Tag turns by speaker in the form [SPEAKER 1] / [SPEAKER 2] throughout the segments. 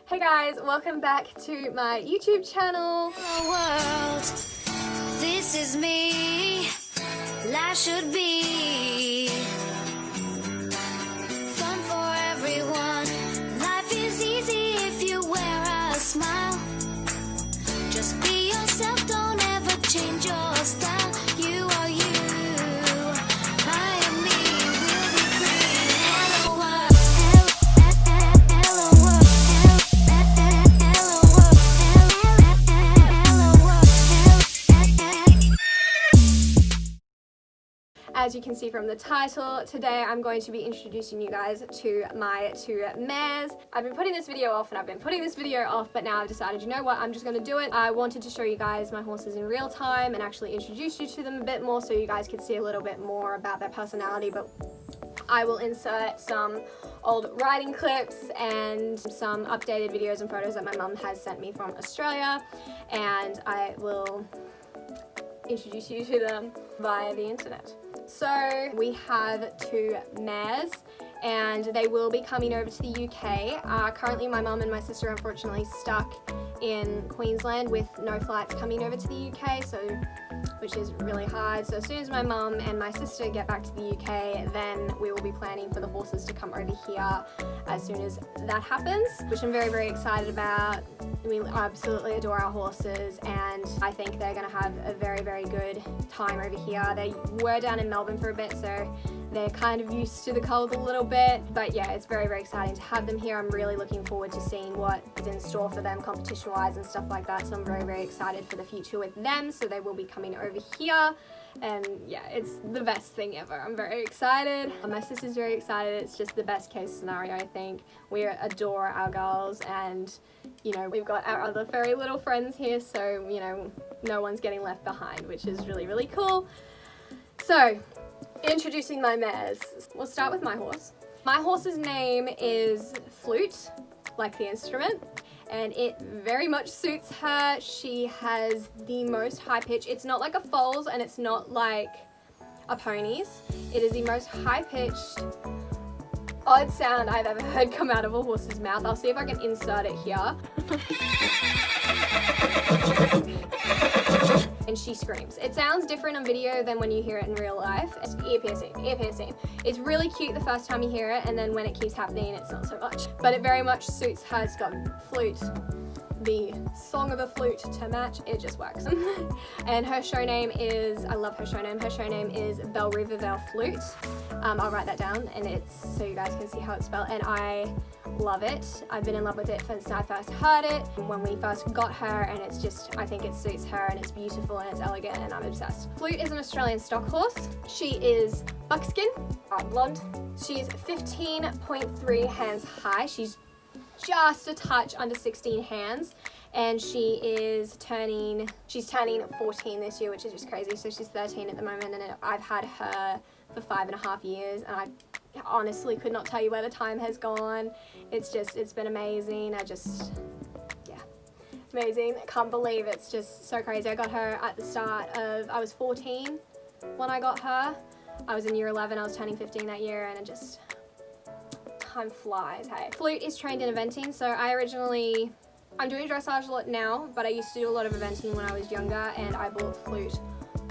[SPEAKER 1] Hey guys, welcome back to my YouTube channel.
[SPEAKER 2] Hello world, this is me. Life should be fun for everyone. Life is easy if you wear a smile. Just be yourself, don't ever change your style. You are you, I am me, we'll be free. Hello world, hello world,
[SPEAKER 1] As you can see from the title, today I'm going to be introducing you guys to my two mares. I've been putting this video off and I've been putting this video off, but now I've decided, you know what, I'm just going to do it. I wanted to show you guys my horses in real time and actually introduce you to them a bit more so you guys could see a little bit more about their personality, but I will insert some old riding clips and some updated videos and photos that my mum has sent me from Australia, and I will introduce you to them via the internet. So we have two mares and they will be coming over to the UK. Currently my mum and my sister are unfortunately stuck in Queensland with no flights coming over to the UK, which is really hard. So as soon as my mum and my sister get back to the UK, then we will be planning for the horses to come over here as soon as that happens, which I'm very, very excited about. We absolutely adore our horses and I think they're going to have a very, very good time over here. They were down in Melbourne for a bit, so they're kind of used to the cold a little bit, but yeah, it's very, very exciting to have them here. I'm really looking forward to seeing what is in store for them competition wise and stuff like that, so I'm very, very excited for the future with them. So they will be coming over here and yeah, it's the best thing ever. I'm very excited. My sister's very excited. It's just the best case scenario, I think. We adore our girls and you know, we've got our other furry little friends here, so you know, no one's getting left behind, which is really, really cool. So introducing my mares. We'll start with my horse. My horse's name is Flute, like the instrument, and it very much suits her. She has the most high pitch. It's not like a foals and it's not like a pony's. It is the most high pitched, odd sound I've ever heard come out of a horse's mouth. I'll see if I can insert it here. And she screams. It sounds different on video than when you hear it in real life. It's ear piercing, ear piercing. It's really cute the first time you hear it, and then when it keeps happening, it's not so much. But it very much suits her. It's got flute, the song of a flute to match. It just works. And her show name is, I love her show name. Her show name is Belle River Vale Flute. I'll write that down, and it's so you guys can see how it's spelled. And I love it. I've been in love with it since I first heard it, when we first got her, and it's just, I think it suits her and it's beautiful and it's elegant and I'm obsessed. Flute is an Australian stock horse. She is buckskin, blonde. She's 15.3 hands high. She's just a touch under 16 hands, and she's turning 14 this year, which is just crazy. So she's 13 at the moment, and I've had her for 5.5 years, and I honestly could not tell you where the time has gone. It's been amazing. Yeah, amazing. I can't believe it's just so crazy. I got her at the start of, I was 14 when I got her. I was in year 11, I was turning 15 that year, and time flies, hey. Flute is trained in eventing, so I'm doing dressage a lot now, but I used to do a lot of eventing when I was younger, and I bought Flute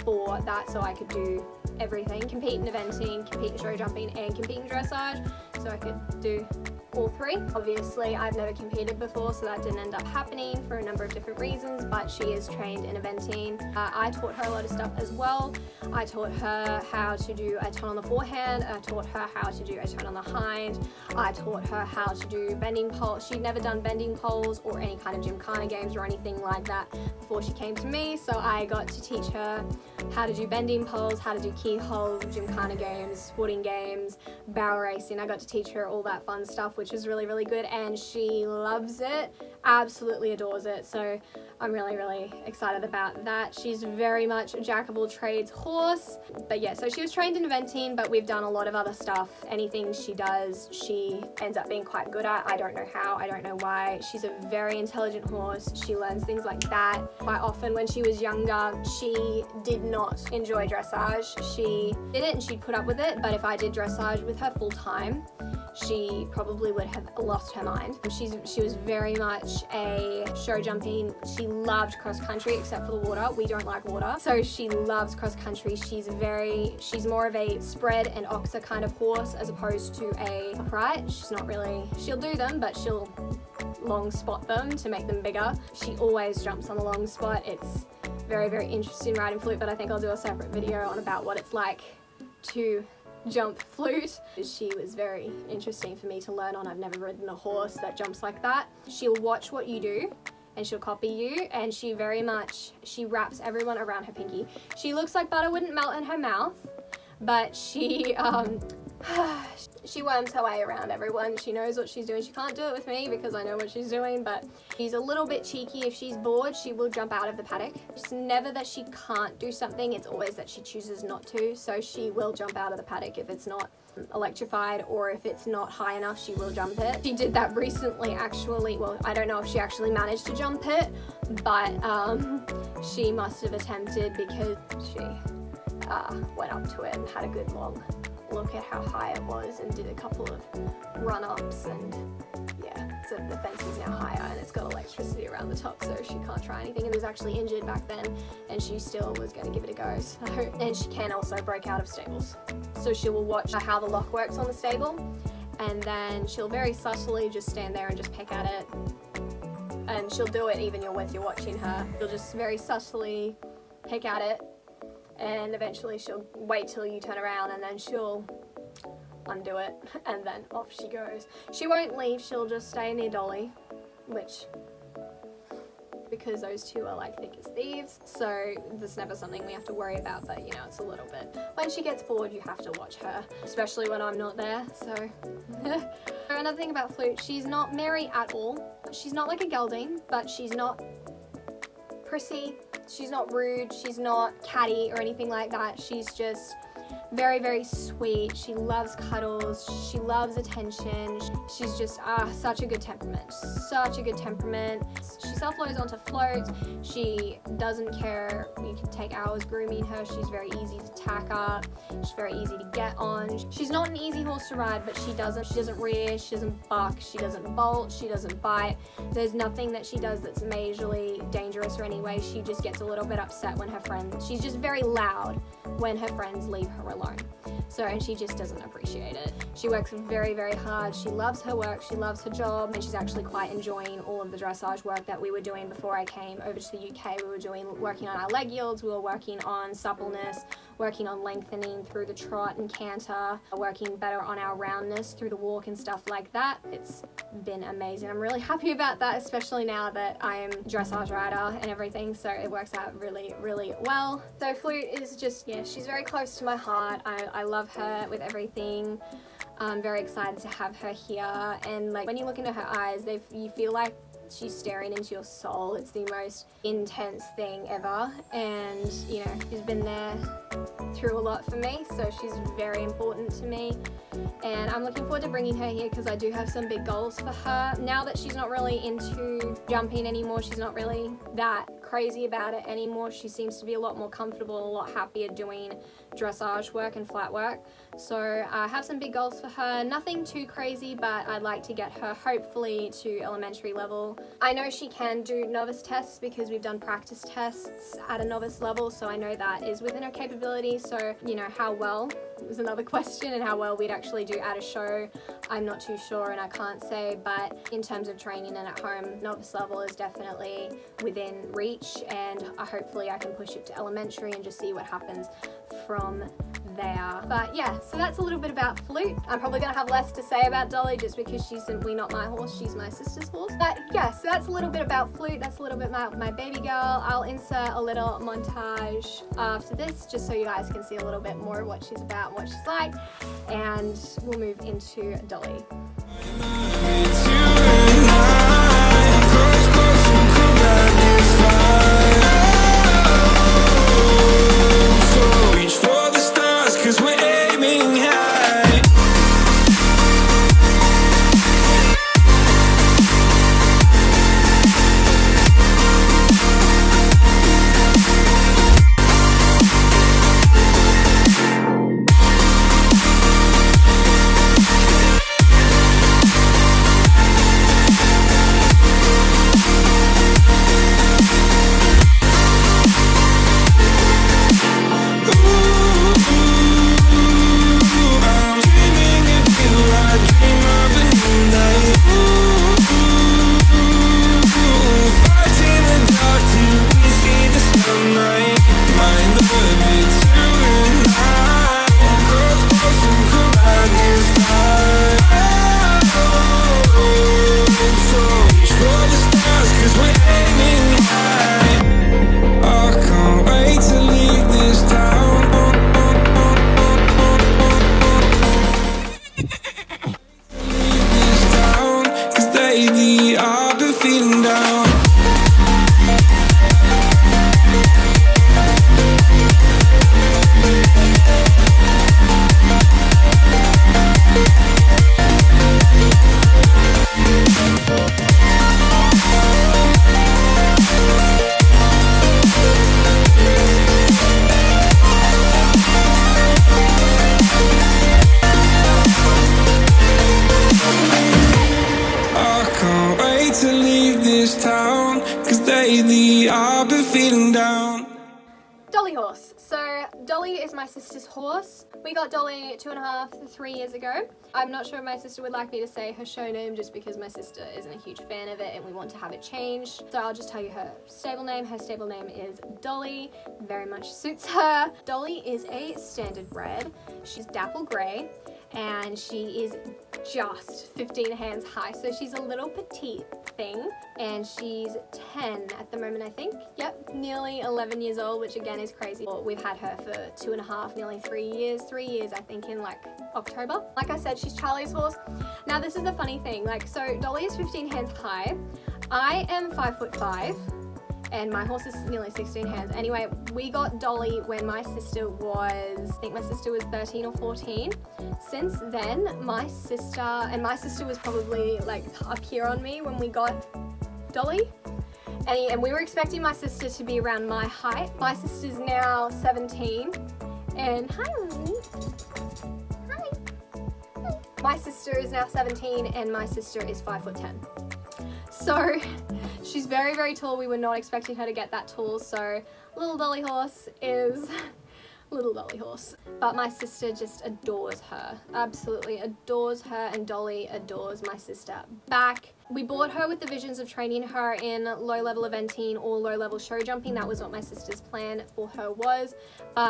[SPEAKER 1] for that so I could do everything, compete in eventing, compete in show jumping, and compete in dressage, so I could do all three. Obviously, I've never competed before, so that didn't end up happening for a number of different reasons, but she is trained in eventing. I taught her a lot of stuff as well. I taught her how to do a turn on the forehand. I taught her how to do a turn on the hind. I taught her how to do bending poles. She'd never done bending poles or any kind of gymkhana games or anything like that before she came to me, so I got to teach her how to do bending poles, how to do keyhole, gymkhana games, sporting games, barrel racing. I got to teach her all that fun stuff, which was really, really good, and she loves it, absolutely adores it, so I'm really, really excited about that. She's very much a jack of all trades horse, but yeah, so she was trained in eventing, but we've done a lot of other stuff. Anything she does, she ends up being quite good at. I don't know how, I don't know why. She's a very intelligent horse. She learns things like that. Quite often when she was younger, she did not enjoy dressage. She did it and she'd put up with it, but if I did dressage with her full time, she probably would have lost her mind. She was very much a show jumping. She loved cross country except for the water. We don't like water. So she loves cross country. She's more of a spread and oxer kind of horse as opposed to a upright. She'll do them, but she'll long spot them to make them bigger. She always jumps on the long spot. It's very, very interesting riding flute, but I think I'll do a separate video on about what it's like to jump flute. She was very interesting for me to learn on. I've never ridden a horse that jumps like that. She'll watch what you do and she'll copy you, and she wraps everyone around her pinky. She looks like butter wouldn't melt in her mouth, but she worms her way around everyone. She knows what she's doing. She can't do it with me because I know what she's doing, but she's a little bit cheeky. If she's bored, she will jump out of the paddock. It's never that she can't do something, it's always that she chooses not to. So she will jump out of the paddock if it's not electrified, or if it's not high enough, she will jump it. She did that recently, actually. Well, I don't know if she actually managed to jump it, but she must have attempted, because she went up to it and had a good long look at how high it was and did a couple of run-ups, and yeah, so the fence is now higher and it's got electricity around the top, so she can't try anything, and was actually injured back then, and she still was going to give it a go. So, and she can also break out of stables, so she will watch how the lock works on the stable, and then she'll very subtly just stand there and just peck at it, and she'll do it even when you're watching her. She'll just very subtly peck at it, and eventually she'll wait till you turn around, and then she'll undo it, and then off she goes. She won't leave, she'll just stay near Dolly, because those two are like thick as thieves, so there's never something we have to worry about, but you know, it's a little bit. When she gets bored, you have to watch her, especially when I'm not there, so. Another thing about flute, she's not merry at all. She's not like a gelding, but she's not prissy. She's not rude, she's not catty or anything like that. She's just very, very sweet. She loves cuddles, she loves attention. She's just such a good temperament, such a good temperament. She self-loads onto floats. She doesn't care. You can take hours grooming her. She's very easy to tack up. She's very easy to get on. She's not an easy horse to ride, but she doesn't rear, she doesn't buck, she doesn't bolt, she doesn't bite. There's nothing that she does that's majorly dangerous or anyway. She just gets a little bit upset when she's just very loud when her friends leave her alone. So, and she just doesn't appreciate it. She works very, very hard. She loves her work, she loves her job, and she's actually quite enjoying all of the dressage work that we were doing before I came over to the UK. We were working on our leg yields, we were working on suppleness, working on lengthening through the trot and canter, working better on our roundness through the walk and stuff like that. It's been amazing. I'm really happy about that, especially now that I am dressage rider and everything, so it works out really, really well. So flute is just, yeah, she's very close to my heart. I love her with everything. I'm very excited to have her here, and like when you look into her eyes, you feel like she's staring into your soul. It's the most intense thing ever, and you know, she's been there through a lot for me, so she's very important to me, and I'm looking forward to bringing her here because I do have some big goals for her. Now that she's not really into jumping anymore, she's not really that crazy about it anymore. She seems to be a lot more comfortable, a lot happier doing dressage work and flat work. So I have some big goals for her. Nothing too crazy, but I'd like to get her hopefully to elementary level. I know she can do novice tests because we've done practice tests at a novice level, so I know that is within her capability. So, you know, how well is another question, and how well we'd actually do at a show, I'm not too sure and I can't say, but in terms of training and at home, novice level is definitely within reach, and hopefully I can push it to elementary and just see what happens from there. But yeah, so that's a little bit about flute. I'm probably gonna have less to say about Dolly just because she's simply not my horse, she's my sister's horse. But yeah, so that's a little bit about flute, that's a little bit about my baby girl. I'll insert a little montage after this just so you guys can see a little bit more of what she's about and what she's like, and we'll move into Dolly.
[SPEAKER 3] feeling down. To leave this town, 'cause lately I've been feeling down.
[SPEAKER 1] Dolly horse. So Dolly is my sister's horse. We got Dolly 2.5 to 3 years ago. I'm not sure if my sister would like me to say her show name just because my sister isn't a huge fan of it and we want to have it changed. So I'll just tell you her stable name. Her stable name is Dolly. Very much suits her. Dolly is a standard bred. She's dapple grey and she is just 15 hands high. So she's a little petite thing and she's 10 at the moment, I think. Yep, nearly 11 years old, which again is crazy. We've had her for 2.5, nearly 3 years. 3 years, I think, in like October. Like I said, she's Charlie's horse. Now this is the funny thing, like, so Dolly is 15 hands high. I am 5'5" and my horse is nearly 16 hands. Anyway, we got Dolly when my sister was, I think my sister was 13 or 14. Since then, my sister was probably like up here on me when we got Dolly. And we were expecting my sister to be around my height. My sister's now 17 and hi Lily. Hi. My sister is now 17 and my sister is 5'10". So she's very, very tall. We were not expecting her to get that tall. So little Dolly horse is little Dolly horse. But my sister just adores her. Absolutely adores her, and Dolly adores my sister back. We bought her with the visions of training her in low-level eventing or low-level show jumping. That was what my sister's plan for her was.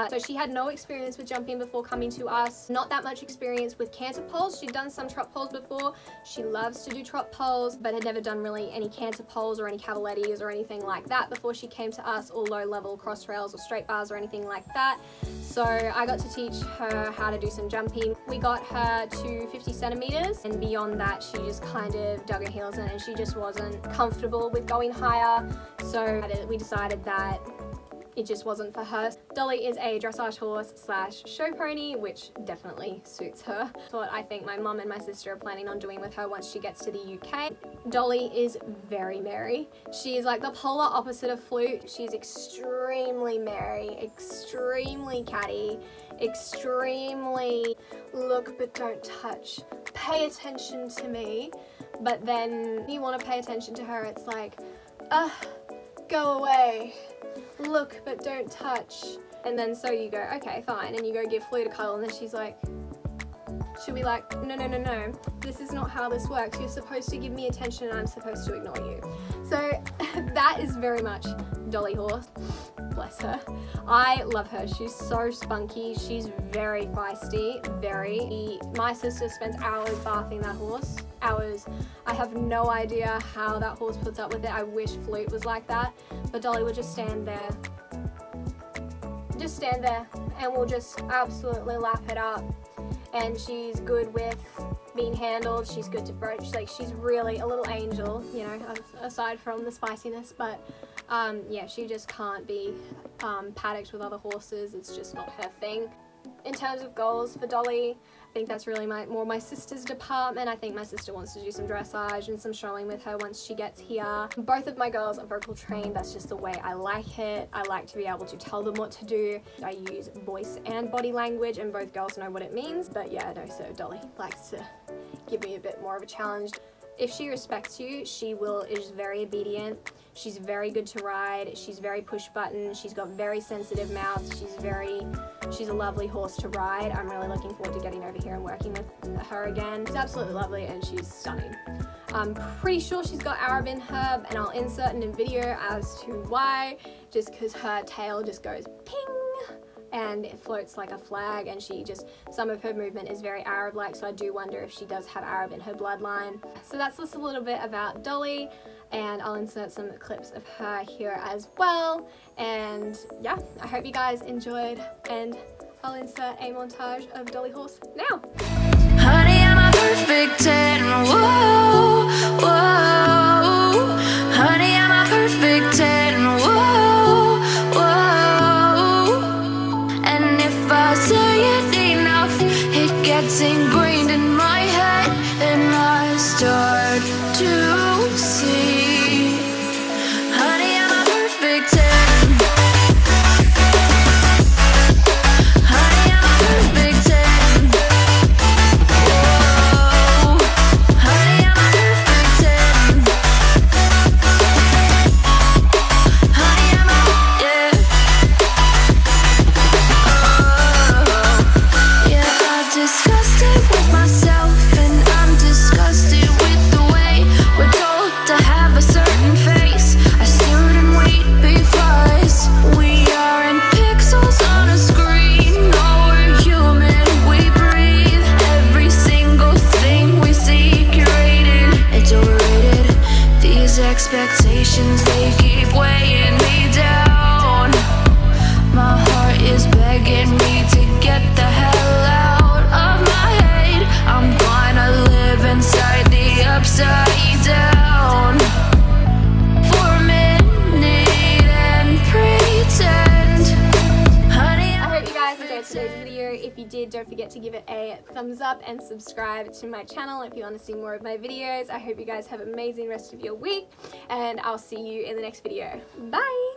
[SPEAKER 1] So she had no experience with jumping before coming to us. Not that much experience with canter poles. She'd done some trot poles before. She loves to do trot poles, but had never done really any canter poles or any cavalettis or anything like that before she came to us, or low-level cross rails or straight bars or anything like that. So I got to teach her how to do some jumping. We got her to 50 centimeters, and beyond that, she just kind of dug her heels in, and she just wasn't comfortable with going higher. So we decided that it just wasn't for her. Dolly is a dressage horse / show pony, which definitely suits her. That's what I think my mum and my sister are planning on doing with her once she gets to the UK. Dolly is very merry. She is like the polar opposite of Flute. She's extremely merry, extremely catty, extremely look but don't touch, pay attention to me. But then you want to pay attention to her, it's like, go away. Look but don't touch. And then so you go, okay, fine, and you go give Flute a cuddle, and then she's like, she'll be like, no, this is not how this works. You're supposed to give me attention and I'm supposed to ignore you. So that is very much Dolly horse. Bless her. I love her. She's so spunky. She's very feisty, very. My sister spends hours bathing that horse. Hours. I have no idea how that horse puts up with it. I wish Flute was like that. But Dolly would just stand there. Just stand there and we'll just absolutely lap it up. And she's good with being handled. She's good to broach. Like, she's really a little angel, you know, aside from the spiciness. But yeah, she just can't be paddocked with other horses. It's just not her thing. In terms of goals for Dolly, I think that's really more my sister's department. I think my sister wants to do some dressage and some showing with her once she gets here. Both of my girls are vocal trained. That's just the way I like it. I like to be able to tell them what to do. I use voice and body language, and both girls know what it means. But yeah, no, so Dolly likes to give me a bit more of a challenge. If she respects you, she is very obedient. She's very good to ride. She's very push button. She's got very sensitive mouth. She's a lovely horse to ride. I'm really looking forward to getting over here and working with her again. She's absolutely lovely and she's stunning. I'm pretty sure she's got Arab in her, and I'll insert in a video as to why, just because her tail just goes ping and it floats like a flag, and some of her movement is very Arab-like, so I do wonder if she does have Arab in her bloodline. So that's just a little bit about Dolly, and I'll insert some clips of her here as well. And yeah, I hope you guys enjoyed, and I'll insert a montage of Dolly horse now.
[SPEAKER 2] Honey, I'm a perfect 10. Whoa, whoa. expectations, they keep weighing me down. My heart is begging me to get the hell out of my head. I'm gonna live inside the upside down for a minute and pretend. Honey,
[SPEAKER 1] I hope you guys enjoyed today's video. If you did, don't forget to give it a thumbs up and subscribe to my channel if you want to see more of my videos. I hope you guys have an amazing rest of your week, and I'll see you in the next video. Bye!